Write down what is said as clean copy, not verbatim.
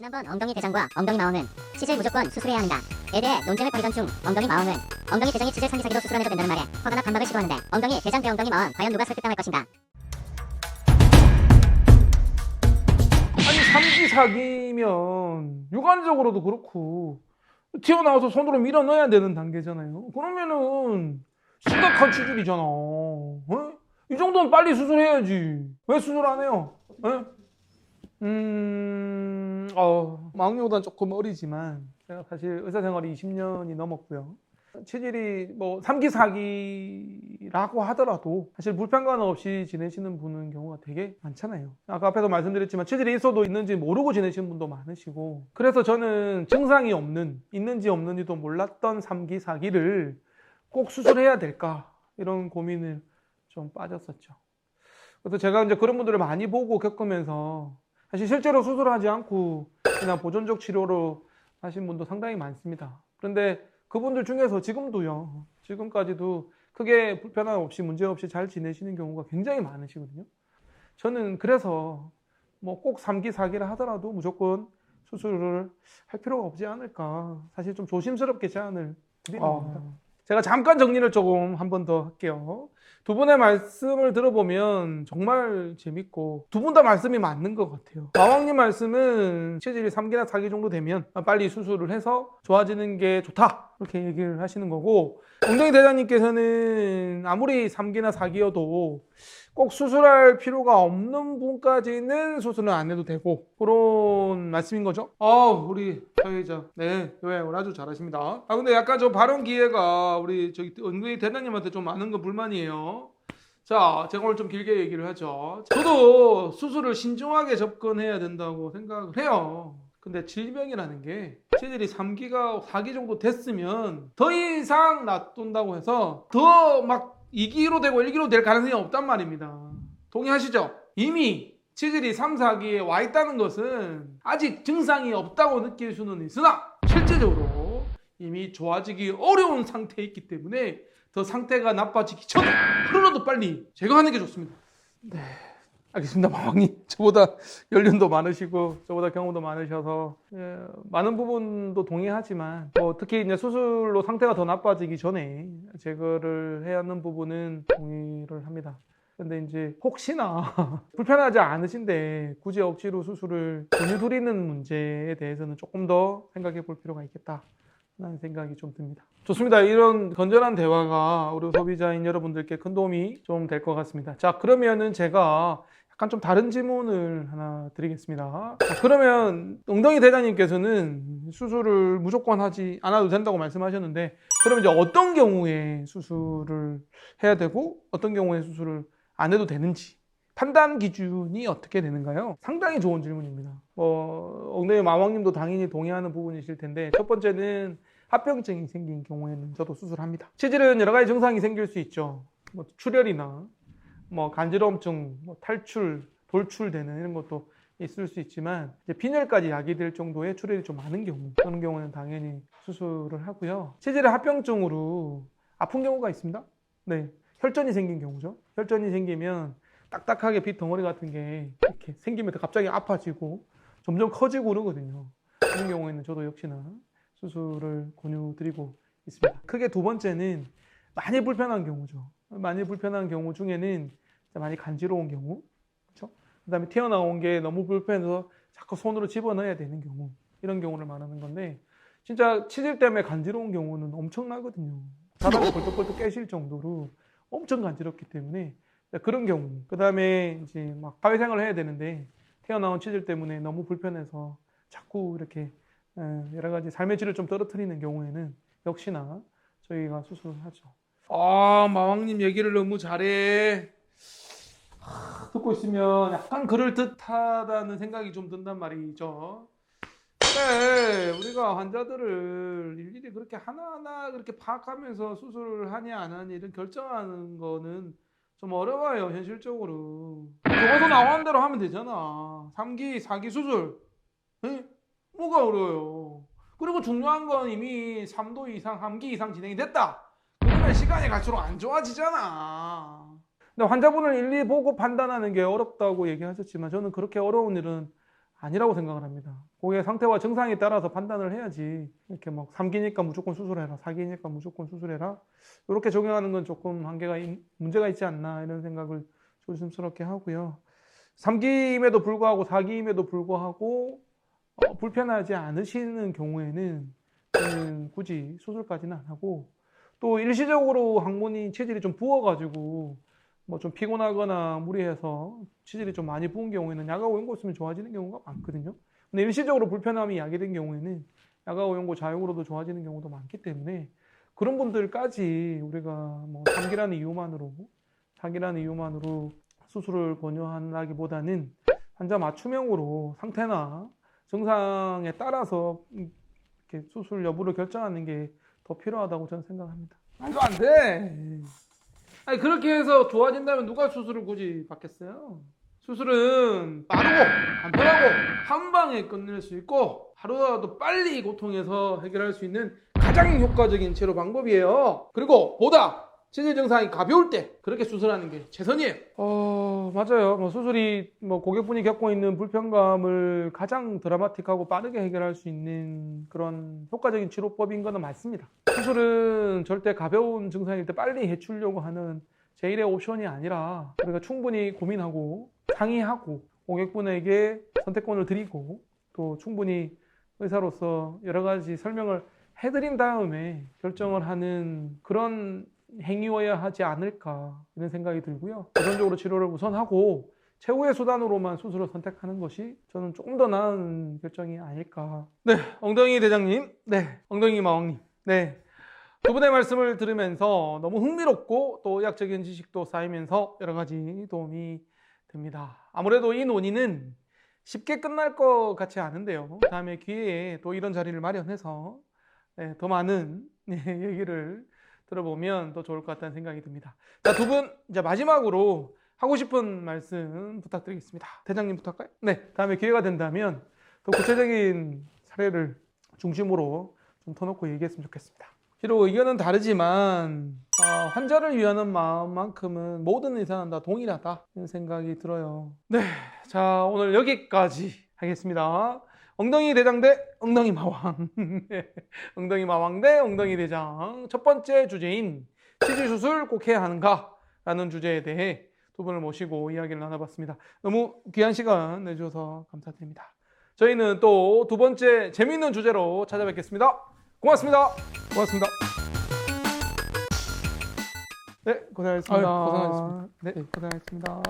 지난번 엉덩이 대장과 엉덩이 마왕은 치질 무조건 수술해야 한다에 대해 논쟁을 벌이던 중 엉덩이 마왕은 엉덩이 대장이 치질 3기 4기도 수술 안 해도 된다는 말에 화가 나 반박을 시도하는데 엉덩이 대장 대 엉덩이 마왕 과연 누가 설득당할 것인가? 아니 3기 4기면 육안적으로도 그렇고 튀어나와서 손으로 밀어 넣어야 되는 단계잖아요. 그러면은 심각한 치질이잖아. 어? 이 정도는 빨리 수술해야지. 왜 수술 안 해요? 에? 마흔보다는 조금 어리지만 제가 사실 의사 생활이 20년이 넘었고요. 치질이 뭐 3기 4기라고 하더라도 사실 불편감 없이 지내시는 분은 경우가 되게 많잖아요. 아까 앞에서 말씀드렸지만 치질이 있어도 있는지 모르고 지내시는 분도 많으시고, 그래서 저는 증상이 있는지 없는지도 몰랐던 3기 4기를 꼭 수술해야 될까 이런 고민을 좀 빠졌었죠. 그래서 제가 이제 그런 분들을 많이 보고 겪으면서 사실 실제로 수술하지 않고 그냥 보존적 치료로 하신 분도 상당히 많습니다. 그런데 그분들 중에서 지금까지도 크게 불편함 없이 문제 없이 잘 지내시는 경우가 굉장히 많으시거든요. 저는 그래서 뭐 꼭 3기 4기를 하더라도 무조건 수술을 할 필요가 없지 않을까, 사실 좀 조심스럽게 제안을 드리는 겁니다. 제가 잠깐 정리를 조금 한 번 더 할게요. 두 분의 말씀을 들어보면 정말 재밌고 두 분 다 말씀이 맞는 것 같아요. 마왕님 말씀은 체질이 3기나 4기 정도 되면 빨리 수술을 해서 좋아지는 게 좋다 이렇게 얘기를 하시는 거고, 엉덩이 대장님께서는 아무리 3기나 4기여도 꼭 수술할 필요가 없는 분까지는 수술은 안 해도 되고 그런 말씀인 거죠. 우리 사회자 요약을 아주 잘하십니다. 근데 약간 좀 발언 기회가 우리 엉덩이 대장님한테 좀 많은 건 불만이에요. 자, 제가 오늘 좀 길게 얘기를 하죠. 저도 수술을 신중하게 접근해야 된다고 생각을 해요. 근데 질병이라는 게 체질이 3기가 4기 정도 됐으면 더 이상 놔둔다고 해서 더 막 2기로 되고 1기로 될 가능성이 없단 말입니다. 동의하시죠? 이미 체질이 3, 4기에 와 있다는 것은 아직 증상이 없다고 느낄 수는 있으나 실제적으로 이미 좋아지기 어려운 상태에 있기 때문에 더 상태가 나빠지기 전에 하루라도 빨리 제거하는 게 좋습니다. 네, 알겠습니다. 마왕님, 저보다 연륜도 많으시고 저보다 경험도 많으셔서 많은 부분도 동의하지만 특히 이제 수술로 상태가 더 나빠지기 전에 제거를 해야 하는 부분은 동의를 합니다. 근데 이제 혹시나 불편하지 않으신데 굳이 억지로 수술을 권유드리는 문제에 대해서는 조금 더 생각해 볼 필요가 있겠다 라는 생각이 좀 듭니다. 좋습니다. 이런 건전한 대화가 우리 소비자인 여러분들께 큰 도움이 좀 될 것 같습니다. 자, 그러면은 제가 약간 좀 다른 질문을 하나 드리겠습니다. 자, 그러면 엉덩이 대장님께서는 수술을 무조건 하지 않아도 된다고 말씀하셨는데, 그러면 이제 어떤 경우에 수술을 해야 되고 어떤 경우에 수술을 안 해도 되는지 판단 기준이 어떻게 되는가요? 상당히 좋은 질문입니다. 엉덩이 마왕님도 당연히 동의하는 부분이실 텐데, 첫 번째는 합병증이 생긴 경우에는 저도 수술합니다. 치질은 여러 가지 증상이 생길 수 있죠. 출혈이나 간지러움증, 탈출, 돌출되는 이런 것도 있을 수 있지만, 이제 빈혈까지 야기될 정도의 출혈이 좀 많은 경우, 그런 경우는 당연히 수술을 하고요. 치질의 합병증으로 아픈 경우가 있습니다. 네, 혈전이 생긴 경우죠. 혈전이 생기면 딱딱하게 피 덩어리 같은 게 이렇게 생기면 갑자기 아파지고 점점 커지고 그러거든요. 그런 경우에는 저도 역시나 수술을 권유드리고 있습니다. 크게 두 번째는 많이 불편한 경우죠. 많이 불편한 경우 중에는 많이 간지러운 경우, 그렇죠? 그다음에 튀어나온 게 너무 불편해서 자꾸 손으로 집어넣어야 되는 경우, 이런 경우를 말하는 건데, 진짜 치질 때문에 간지러운 경우는 엄청나거든요. 바닥이 벌떡벌떡 깨실 정도로 엄청 간지럽기 때문에 그런 경우, 그다음에 이제 막 사회생활을 해야 되는데 튀어나온 치질 때문에 너무 불편해서 자꾸 이렇게 여러 가지 삶의 질을 좀 떨어뜨리는 경우에는 역시나 저희가 수술을 하죠. 마왕님 얘기를 너무 잘해. 듣고 있으면 약간 그럴듯하다는 생각이 좀 든단 말이죠. 그래, 우리가 환자들을 일일이 그렇게 하나하나 그렇게 파악하면서 수술을 하냐 안 하냐 이런 결정하는 거는 좀 어려워요, 현실적으로. 교과서 나오는 대로 하면 되잖아. 3기, 4기 수술. 에? 뭐가 어려워요. 그리고 중요한 건 이미 3도 이상, 3기 이상 진행이 됐다. 그러면 시간이 갈수록 안 좋아지잖아. 근데 환자분을 일일이 보고 판단하는 게 어렵다고 얘기하셨지만 저는 그렇게 어려운 일은 아니라고 생각을 합니다. 고객의 상태와 증상에 따라서 판단을 해야지 이렇게 막 3기니까 무조건 수술해라, 4기니까 무조건 수술해라 이렇게 적용하는 건 조금 문제가 있지 않나 이런 생각을 조심스럽게 하고요. 3기임에도 불구하고 4기임에도 불구하고 불편하지 않으시는 경우에는 저는 굳이 수술까지는 안 하고, 또 일시적으로 항문이 체질이 좀 부어가지고 뭐 좀 피곤하거나 무리해서 체질이 좀 많이 부은 경우에는 약하고 연고 쓰면 좋아지는 경우가 많거든요. 근데 일시적으로 불편함이 야기된 경우에는 약하고 연고 자용으로도 좋아지는 경우도 많기 때문에 그런 분들까지 우리가 뭐 3기라는 이유만으로 수술을 권유한다기보다는 환자 맞춤형으로 상태나 증상에 따라서 이렇게 수술 여부를 결정하는 게 더 필요하다고 저는 생각합니다. 말도 안 돼. 아니, 그렇게 해서 좋아진다면 누가 수술을 굳이 받겠어요? 수술은 빠르고 간편하고 한 방에 끝낼 수 있고 하루라도 빨리 고통에서 해결할 수 있는 가장 효과적인 치료 방법이에요. 그리고 보다 체질 증상이 가벼울 때 그렇게 수술하는 게 최선이에요. 맞아요. 뭐 수술이 뭐 고객분이 겪고 있는 불편감을 가장 드라마틱하고 빠르게 해결할 수 있는 그런 효과적인 치료법인 거는 맞습니다. 수술은 절대 가벼운 증상일 때 빨리 해주려고 하는 제1의 옵션이 아니라 우리가 충분히 고민하고 상의하고 고객분에게 선택권을 드리고 또 충분히 의사로서 여러 가지 설명을 해드린 다음에 결정을 하는 그런 행위여야 하지 않을까 이런 생각이 들고요. 우선적으로 치료를 우선하고 최후의 수단으로만 수술을 선택하는 것이 저는 조금 더 나은 결정이 아닐까. 네, 엉덩이 대장님, 네, 엉덩이 마왕님, 네, 두 분의 말씀을 들으면서 너무 흥미롭고 또 의학적인 지식도 쌓이면서 여러 가지 도움이 됩니다. 아무래도 이 논의는 쉽게 끝날 것 같지 않은데요. 다음에 기회에 또 이런 자리를 마련해서 더 많은 얘기를 들어보면 더 좋을 것 같다는 생각이 듭니다. 자, 두 분 이제 마지막으로 하고 싶은 말씀 부탁드리겠습니다. 대장님부터 할까요? 네, 다음에 기회가 된다면 더 구체적인 사례를 중심으로 좀 터놓고 얘기했으면 좋겠습니다. 비록 의견은 다르지만 환자를 위하는 마음만큼은 모든 의사는 다 동일하다 이런 생각이 들어요. 네, 자, 오늘 여기까지 하겠습니다. 엉덩이 대장 대 엉덩이 마왕. 엉덩이 마왕 대 엉덩이 대장. 첫 번째 주제인 치질 수술 꼭 해야 하는가? 라는 주제에 대해 두 분을 모시고 이야기를 나눠봤습니다. 너무 귀한 시간 내주셔서 감사드립니다. 저희는 또 두 번째 재미있는 주제로 찾아뵙겠습니다. 고맙습니다. 고맙습니다. 네, 고생하셨습니다. 고생하셨습니다. 네, 고생하셨습니다.